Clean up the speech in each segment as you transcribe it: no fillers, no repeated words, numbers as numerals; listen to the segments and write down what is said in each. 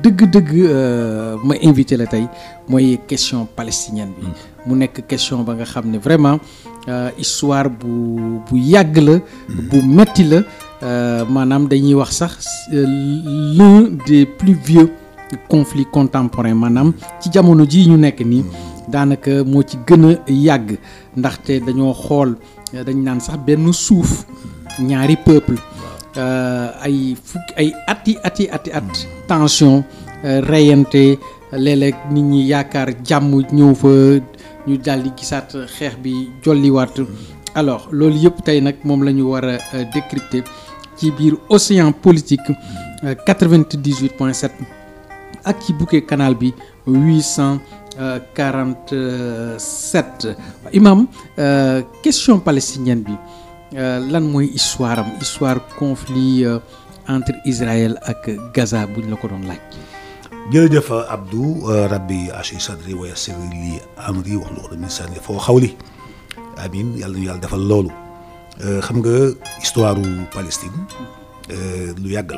dëgg-dëgg ma invité la tey mooy question palestinienne bi mu nekk question ba nga xam ne vraiment histoire bu yàgg la bu metti la maanaam dañuy wax sax l'un des plus vieux conflits contemporains maanaam ci jamono ji ñu nekk nii daanaka moo ci gën a yàgg ndaxte dañoo xool dañ naan sax benn suuf ñaari peuple ay fukki ay at tension reyante léeg-léeg nit ñi yaakaar jàmm ñëw fa ñu daal di gisaat xeex bi jolliwaat alors loolu yëpp tey nag moom la ñu war a décrypter ci biir Océan Politique 98.7 ak ci bouquet canal bi 847 imam question palestinienne bi lan mooy histoire am histoire conflit entre Israël ak Gaza buñ la ko doon laaj. jërëjëf Abdou rabbi ashi sadri wa yassir li amri wahlul min lisani foo xawli amin yàlla ñu yàlla defal loolu xam nga histoire Palestine lu yàgg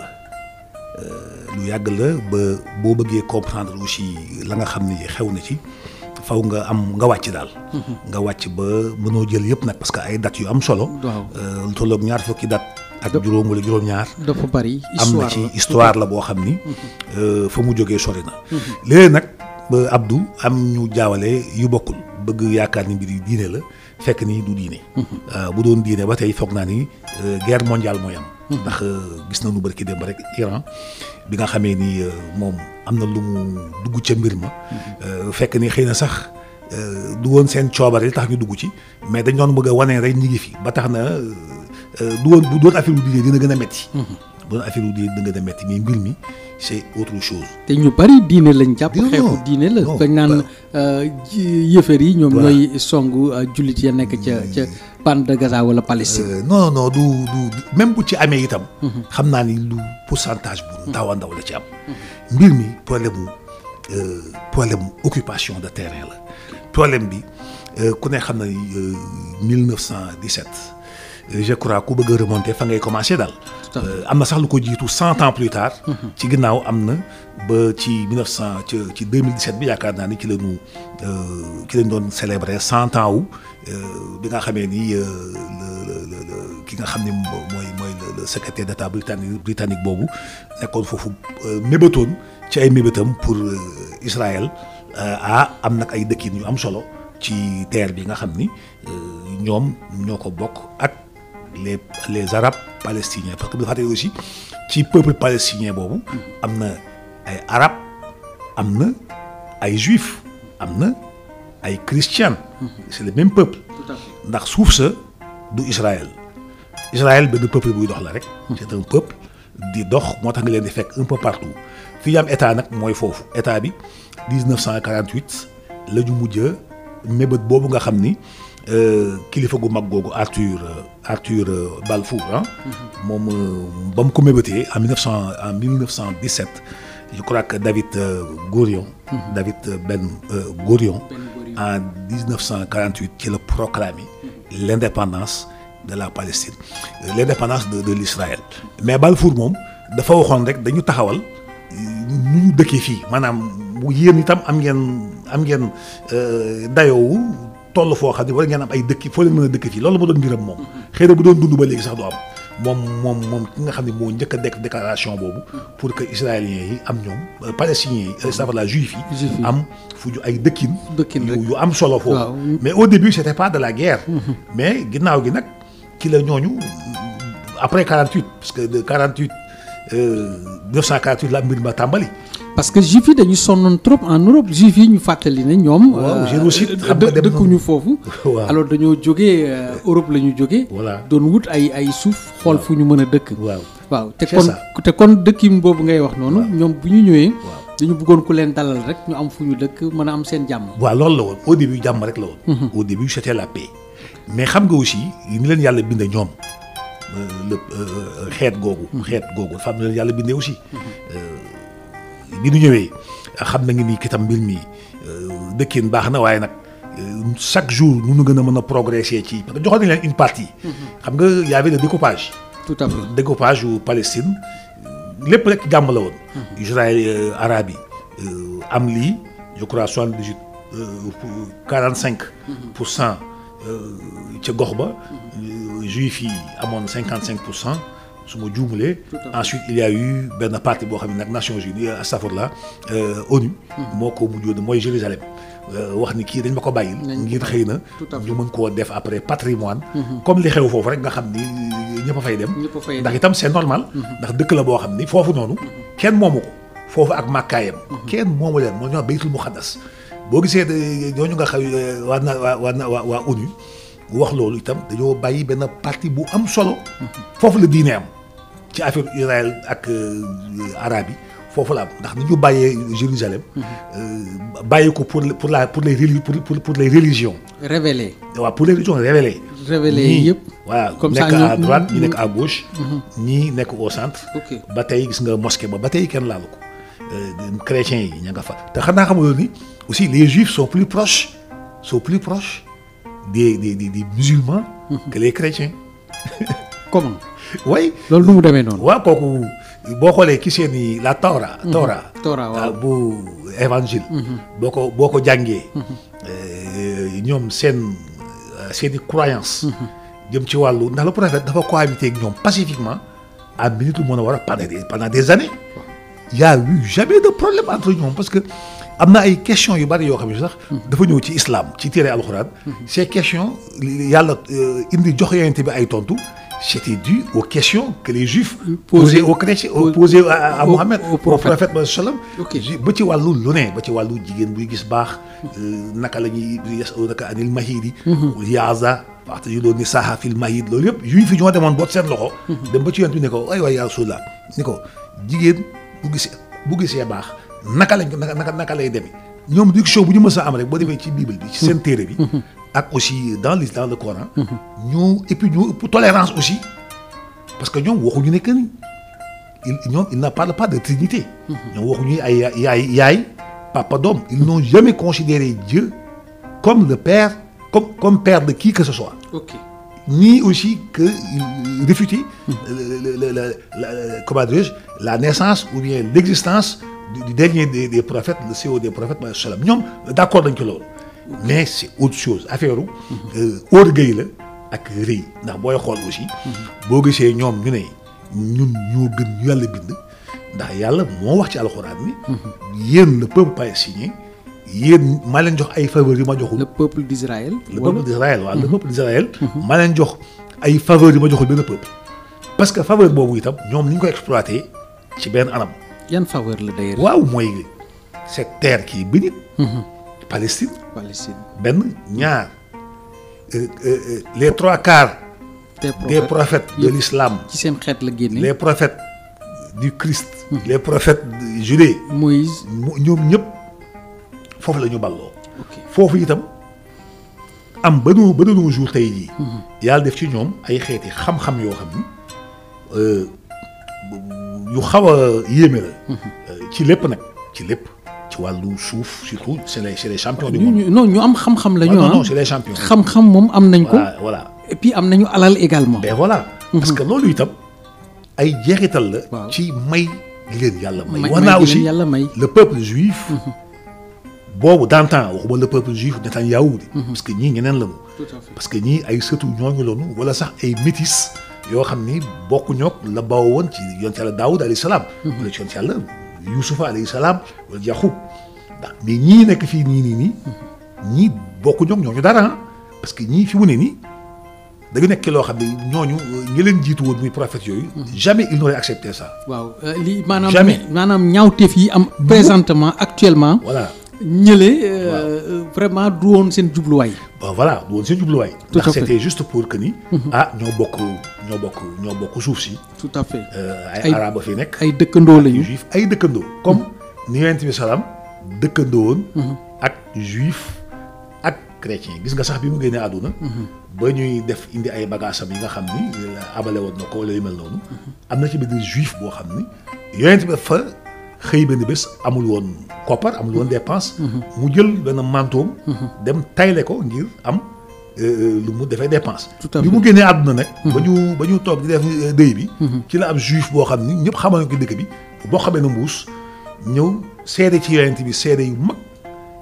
la ba boo bëggee comprendre aussi la nga xam ni xew na ci faw nga wàcc daal nga wàcc ba mënoo jël yëpp nag parce que ay dates yu am solo lu tolloog ñaar fukki date ak juróom wala juróom-ñaar dafa bari am na ci histoire la boo xam ni fa mu jógee sori na léegi nag ba Abdou am ñu jaawale yu bokkul bëgg yaakaar ni mbir yi diine la fekk ni du diine bu doon diine ba tey foog naa ni guerre mondiale mooy am ndax gis nañu barki démb rek Iran bi nga xamee ni moom am na lu mu dugg ca mbir ma fekk ni xëy na sax du woon seen coobare tax ñu dugg ci mais dañ doon bëgg a wane rek ñi ngi fi ba tax na du woon bu doon affaire u diine dina gën a metti bu doon affaire u diine dina gën a metti mais mbir mi c'est autre chose. te ñu bari diine lañ jàpp xeexu diine la dañ naan yëfër yi ñoom ñooy songu jullit ya nekk ca bande de Gaza wala Palestine. non du même bu ci amee itam xam naa ni lu pourcentage bu ndaw a ndaw la ci am mbir mi problème occupation de terrain la problème bi ku ne xam na ni 1917 je crois ku bëgg a remonter fa ngay commencer daal am na sax lu ko jiitu 100 ans plus tard ci ginnaaw am na ba ci 2017 bi yaakaar naa ni ci lañu doon célébrer 100 ans wu bi nga xamee ni ki nga xam ne mooy le secrétaire d'État britannique boobu nekkoon foofu mébétoon ci ay mébétam pour Israël am nag ay dëkkin yu am solo ci terre bi nga xam ni ñoom ñoo ko bokk ak les arabes palestiniens parce que bu fàttee aussi ci peuple palestinien boobu am na ay arabes am na ay juifs am na ay chrétiens c'est le même peuple ndax suuf sa du Israël benn peuple buy dox la rek c'est un peuple di dox moo tax nga leen di fekk un peu partout fi am état nag mooy foofu état bi 1948 la ñu mujj mébét boobu nga xam ni kilifa gu mag googu Arthur Balfour moom ba mu ko mébétee en 1917 je crois que David Ben Gurion en 1948 ci la proclamé l'indépendance de la Palestine l'indépendance de l'Israël mais Balfour moom dafa waxoon rek dañu taxawal ñu dëkkee fii maanaam bu yéen itam am ngeen dayoowu toll foo xam ne war ngeen am ay dëkk foo leen mën a dëkk fii loolu moo doon mbiram moom xëy na bu doon dund ba léegi sax du am moom ki nga xam ne moo njëkk a dekk déclaration boobu pour que israéliens yi am ñoom palestiniens yi la juifs yi am fu ñu ay dëkkin yu am solo foofu mais au début c'était pas de la guerre mais ginnaaw gi nag ki la ñooñu après 48 parce que de 1948 la mbir ma tàmbali parce que juifs yi dañu sonnoon trop en Europe juifs yi ñu fàttali ne ñoom génocide dëkkuñu foofu alors dañoo jógee Europe la ñu jógee doon wut ay suuf xool fu ñu mën a dëkk waaw te kon dëkkin boobu ngay wax noonu ñoom bu ñu ñëwee dañu bëggoon ku leen dalal rek ñu am fu ñu dëkk mën a am seen jàmm waaw loolu la woon au début jàmm rek la woon au début c'était la paix mais xam nga aussi ni leen yàlla binde ñoom xeet googu dafa am na leen yàlla bindee aussi bi ñu ñëwee xam nañu ni kitam mbir mi dëkkin baax na waaye nag chaque jour nu gën a mën a progresser ci parce que joxoon nañ leen une partie xam nga y avait le découpage tout à fait découpage yu Palestine lépp rek jàmm la woon. Israël arabe yi am lii je crois 78 45% ca gox ba. Juifs yi amoon 55%. su ma juumalee. Ensuite il y a eu benn parti boo xam ne nag Nations Unies astafurlah ONU. moo ko mujjoon mooy Jérusalem. wax ni kii dañ ma ko bàyyil. ngir xëy na ñu mën koo def après patrimoine. comme li xew foofu rek nga xam ni ñëpp a fay dem. ndax itam c'est normal. ndax dëkk la boo xam ni foofu noonu. kenn moomu ko foofu ak màkkaayam. kenn moomu leen moo ñoo baytul muqaddas boo gisee ñooñu nga xam waa ONU wax loolu itam dañoo bàyyi benn parti bu am solo. foofu la diine am. ci affaire Israël ak arabe yi foofu la am ndax ni ñu bàyyee Jérusalem bàyyi ko pour les religions. révélées. waaw pour les religions révélées. révélées yëpp. voilà nekk à droite ñi nekk à gauche. ñii nekk au centre. ba tey gis nga mosquée ba tey kenn laalu ko. chrétiens yi ña nga fa te xanaa xamuloo ni aussi les juifs sont plus proches des musulmans. que les chrétiens. comment. oui loolu nu mu demee noonu. waaw kooku boo xoolee ki seeni la Torah. waaw bu évangile. boo ko jàngee. ñoom seeni croyance. jëm ci wàllu ndax le prophète dafa cohabité ak ñoom pacifiquement à minute mën a war a pendant des années. y a eu jamais de problème entre ñoom parce que am na ay questions yu bari yoo xam ne sax. dafa ñëw ci islam ci téere alxuraan. ces questions yàlla indi jox yonent bi ay tontu. C'était dû aux questions que les Juifs posaient aux chrétiens, posaient à Mohammed, au prophète sallam. ba ci wàllu lu ne ba ci wàllu jigéen buy gis baax. naka la ñuy yasalunaka anil mahidi. yaaza waxtajidu nisaaha fil mahid loolu yëpp Juif yi ñoo demoon boot seen loxo. dem ba ci yonent bi ne ko ay waay yaa Rasulallah ni ko jigéen bu gisee baax naka lay demee. ñoom discussion bu ñu mës a am rek boo demee ci Bible bi ci seen téere bi. ak aussi dans le Coran. ñoo et puis ñoo ëpp tolérance aussi parce que ñoom waxuñu ne que ni ils ne parlent pas de trinité. ñoom waxuñu ay yaay papa doom ils n'ont jamais considéré Dieu comme le père comme père de qui que ce soit. Ni aussi que réfuter comment dirais-je la naissance ou bien l'existence du dernier des prophètes le CEO des prophètes sallam ñoom d'accord dañ ko loolu. mais c'est autre chose affaire orgueil la ak rëy ndax booy xool aussi. boo gisee ñoom ñu ne ñun ñoo gën ñu yàlla bind ndax yàlla moo wax ci alxuraan ni. yéen le peuple palestinien yéen maa leen jox ay faveurs yu ma joxul. le peuple d'Israël. le peuple d'Israël waaw le peuple d'Israël. maa leen jox ay faveurs yu ma joxul benn peuple. parce que faveur boobu itam ñoom ni ñu ko exploité ci benn anam. yan faveur la d'ailleurs. waaw mooy cette terre qui est bénite. Palestine. benn ñaar les trois quarts. des prophètes de l'islam. ci seen xeet la génne. les prophètes du Christ. les prophètes judée. Moïse. ñoom ñëpp foofu la ñu balloo. foofu itam am ba nos jours tey jii. yàlla def ci ñoom ay xeeti xam-xam yoo xam ni yu xaw a yéeme la. ci lépp nag ci lépp. ci wàllu suuf surtout c'est les champions du monde. non ñu am xam-xam la ñu. non c'est les champions. xam-xam moom am nañ ko. voilà et puis am nañu alal également. ben voilà. parce que loolu itam ay jeexital la. ci may li leen yàlla may. wax naa aussi le peuple juif. boobu d'antan waxuma le peuple juif Netanyahou di. parce que ñii ñeneen lañu. parce que ñii ay sëtu ñooñu lañu wala sax ay métis yoo xam ni bokkuñoo la bawoo woon ci yonent yàlla Daoud alayhi salaam. wala ci yonent yàlla Yuusufa alayhi salaam wala Yaxub ndax mais ñii nekk fii nii ñii bokkuñoo ak ñooñu dara parce que ñii fi mu ne nii da nga nekk loo xam ne ñooñu ñi leen jiitu woon muy prophètes yooyu. jamais ils n'auraient accepté ça. waaw lii maanaam ñaawteef yi am. présentement actuellement. voilà ñële. vraiment du woon seen jubluwaay. voilà du woon seen jubluwaay. ndax c'était juste pour que ni. ñoo bokk suuf si. tout à fait ay arab fi nekk. ay dëkkandoo lañu. juif ay dëkkandoo. comme ni Yonent bi salaam dëkkandoo woon. ak juif ak chrétien gis nga sax bi mu génnee àdduna. ba ñuy indi ay bagages am yi nga xam ni abale woon na ko wala yu mel noonu. am na ci benn juif boo xam ni Yonent bi fa xëy benn bés amul woon koppar amul woon dépense. mu jël benn mantoom. dem tayle ko ngir am lu mu defee dépense. Tout à bi fait. mu génnee àdduna nag. ba ñu toog di def dëy bi. ci la ab juif boo xam ni ñëpp xamal ko dëkk bi boo xamee na mbuus ñëw seede ci yonent bi seede yu mag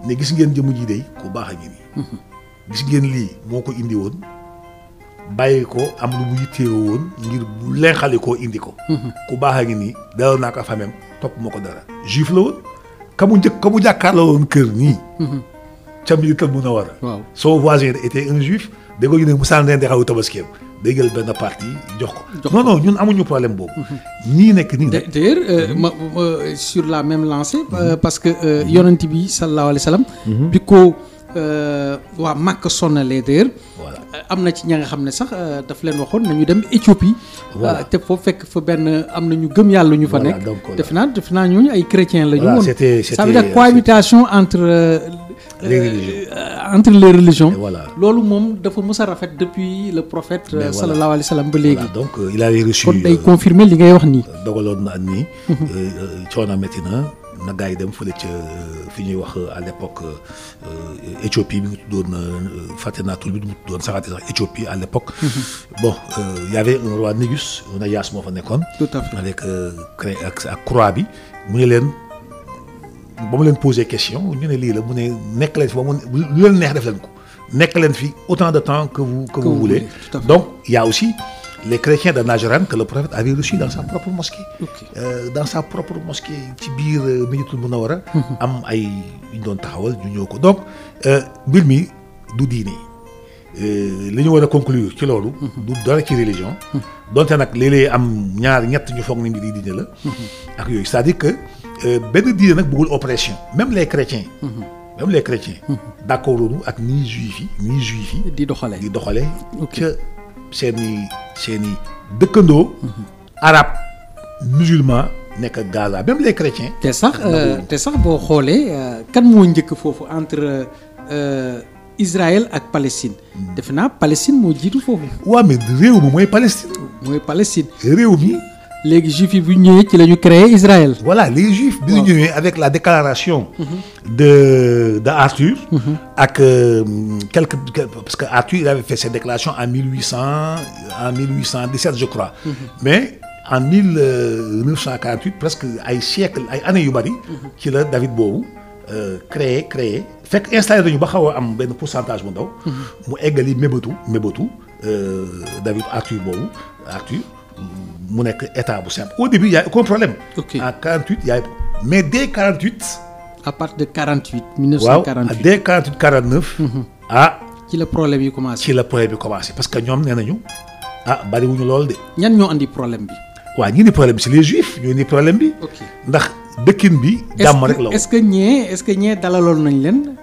ne gis ngeen jëmm ji day ku baax a ngi nii. gis ngeen lii moo ko indi woon bàyyi ko am lu mu yitteewoo woon ngir bu lenxali koo indi ko. ku baax a ngi nii dalal naa ko famem topp moo ko dara. juif la woon ka mu jàkkaarloo woon kër nii. ca Madinatul Munawwara. waaw son voisin était un juif dégg nga ñu ne Moussa Ndeye xaw tabaskeem day jël benn parti jox ko. non ñun amuñu problème boobu. ñii nekk nii nag. d'ailleurs ma sur la même lancée. parce que yonent bi sallallahu alayhi wa sallam. bi ko waa Màkka sonnalee d'ailleurs. voilà am na ci ña nga xam ne sax daf leen waxoon nañu dem Éthiopie. Voilà. te foofu fekk fa benn am na ñu gëm yàlla ñu fa Voilà, nekk. donc, voilà. defe naa ñooñu ay chrétiens la ñu Voilà, woon. c'était- ça veut dire c'était- cohabitation entre. Les religions. Entre les religions. Et voilà. loolu moom dafa mës a rafet depuis le prophète. Mais voilà. sallallahu alayhi wa sallam ba léegi. voilà donc il avait reçu. kon day confirmer li ngay wax nii. dogaloon na ni. coono métti na gars yi dem fële ca fi ñuy wax à l'époque Éthiopie bi nga tuddoon fàtte naa tur bi mu tuddoon saxaate sax Éthiopie à l'époque. bon il y avait un roi Négus un Ayas moo fa nekkoon. Tout à fait. avec ak croix bi mu ne leen ba mu leen posé question ñu ne lii la mu ne nekk leen fi ba mu lu leen neex def leen ko nekk leen fi autant de temps que vous vous voulez. voulez, tout à fait. Donc il y a aussi les chrétiens de Najran que le prophète avait reçus dans sa propre mosquée. Ok. Dans sa propre mosquée ci biir Madinatul Munawwara am ay yu ñu doon taxawal ñu ñëw ko donc mbir mi du diine li ñu war a conclure ci loolu. du dara ci religion. donte nag léeg-léeg am ñaar ñett ñu foog ni mbir yi diine la. ak yooyu c'est-à-dire que benn diine nag bëggul oppression même les chrétiens. même les chrétiens. d'accord loolu ak nii juif yi. di doxalee. di doxale Ok. ca seeni dëkkandoo arabe musulman nekk ak Gaza même les chrétiens te sax boo xoolee kan moo njëkk foofu entre Israël ak Palestine. defe naa Palestine moo jiitu foofu. waaw mais réew mi mooy Palestine mooy Palestine. réew mi léegi juif yi bu ñu ñëwee ci la ñu créé Israël. voilà les juifs bi ñu ñëwee avec la déclaration de Arthur ak parce que Arthur il avait fait cette déclaration en 1817 je crois mais en 1948 presque ay siècle ay années yu bari ci la David boobu créé fekk installé nañu ba xaw a am benn pourcentage bu ndaw mu eggali mébatu David Arthur mu nekk état bu simple au début il y a aucun problème. Ok. En 48 il y a mais dès 48. à partir de 48. waaw 1948 dès 48 49. ci la problème yi commencé. ci la problème bi commencé parce que ñoom nee nañu bariwuñu lool de. ñan ñoo andi problème bi. waaw ñi ni problème bi c'est les juifs ñoo ni problème bi. ok ndax dëkkin bi. jàmm rek la woon est-ce que ñee dalaloon nañ leen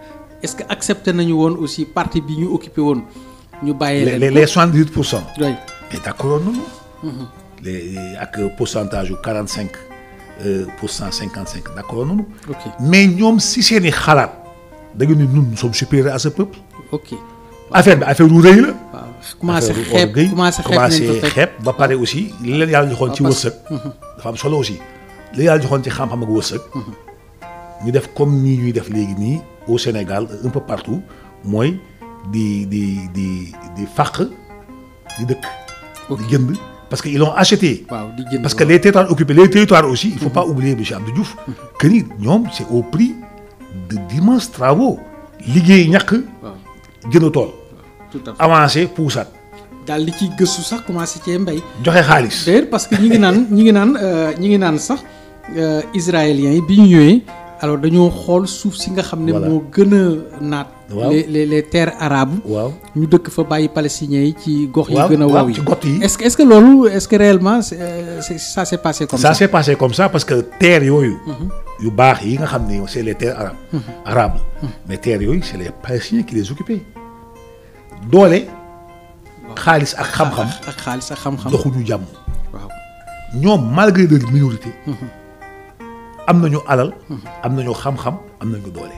est-ce que accepté nañu woon aussi parti bi ñu occupé woon ñu bàyyee leen. les 78%. oui. mais d'accord noonu. ak pourcentage yu 45%, 55 d'accord noonu. ok mais ñoom si seeni xalaat dañu ni nous sommes supérieurs à ce peuple. ok affaire bi affaire yu rëy la. waaw commencé affaire xeeb commencé xeeb ba pare aussi li leen yàlla joxoon ci wërsëg. dafa am solo aussi li yàlla joxoon ci xam-xam ak wërsëg. ñu def comme nii ñuy def léegi nii au Sénégal un peu partout mooy di fàq di dëkk. di jënd parce que ils l'ont acheté. waaw di jënd parce que les territoires occupés les territoires aussi il faut pas oublier monsieur Abdou Diouf que ni ñoom c'est au prix de d'immenses travaux liggéey ñàkk. waaw jënd tool. tout à fait avancé puusaat. daal di ciy gëstu sax commencé cee mbay. joxe xaalis. d'ailleurs parce que ñi ngi naan sax israéliens yi bi ñu ñëwee alors dañoo xool suuf si nga xam ne Voilà. moo gën a naat. Waaw. les terres arabes. waaw ñu dëkk fa bàyyi palestiniens yi ci gox yi waaw gën a waw yi ci got yi. est-ce que loolu est-ce que réellement ça s'est passé comme ça. ça s'est passé comme ça parce que terre yooyu. yu baax yi nga xam ne c'est les terres arabes. mais terres yooyu c'est les Palestiniens qui les occupaient. doole. xaalis ak xam-xam. ak xaalis ak xam-xam. doxuñu jàmm. waaw ñoom malgré leur minorité. am nañu alal. am nañu xam-xam am nañu doole.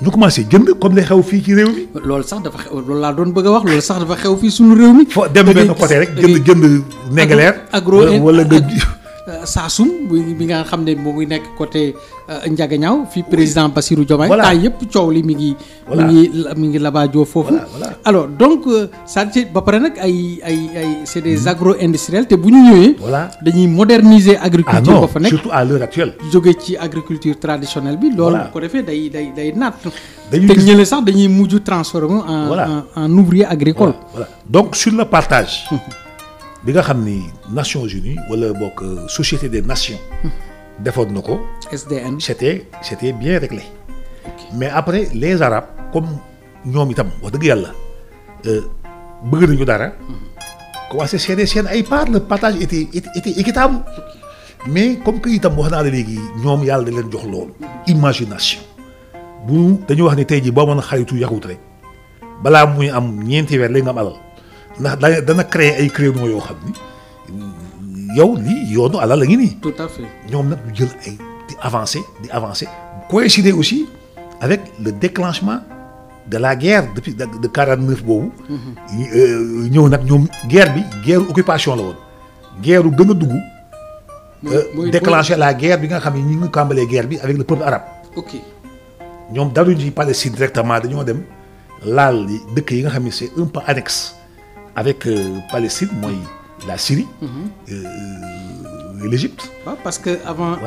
ñu commencé jënd comme lay xew fii ci réew mi. loolu sax dafa xew loolu laa doon bëgg a wax loolu sax dafa xew fii suñu réew mi. foo dem benn côté rek jënd nengeleer. agro wala nga Saasum bi nga xam ne moo ngi nekk côté Ndiaganiao fi président Bassirou Diomaye. Voilà. temps yëpp coow li mi ngi. Voilà. mi ngi labaajoo foofu. Voilà. alors donc c'est ba pare nag ay c'est des agro-industriels te bu ñu ñëwee. Voilà. dañuy moderniser agriculture. non ba fa nekk surtout à l'heure actuelle. jóge ci agriculture traditionnelle bi. loolu Voilà. bu ko defee day naat. Dañuy te gis- ñële sax dañuy mujj transformer Voilà. en ouvrier agricole. Voilà. Donc sur le partage bi nga xam ni Nations Unies wala bokk Société des Nations defoon na ko SDN. c'était bien réglé mais après les Arabes comme ñoom itam wax dëgg yàlla bëgg nañu dara commencé seen ay part le partage était équitable mais comme que itam wax naa la léegi ñoom yàlla da leen jox loolu imagination bu dañu wax ne tey jii boo mën a xaritu yaxut rek balaa muy am ñeenti weer léegi nga am alal ndax dana créer ay créneaux yoo xam ni yow lii yoonu alal la ngi nii tout à fait. ñoom nag ñu jël ay di avancer coïncider aussi avec le déclenchement de la guerre depuis de 49 boobu. ñëw nag ñoom guerre occupation la woon guerre u gën a dugg. déclencher la guerre bi nga xam ne ñi ngi kàmbalee guerre bi avec le peuple arabe. ok ñoom daluñu ci Palestine directement dañoo dem laal dëkk yi nga xam ne c'est un peu annexe avec Palestine mooy la Syrie. L'Égypte. waaw parce que avant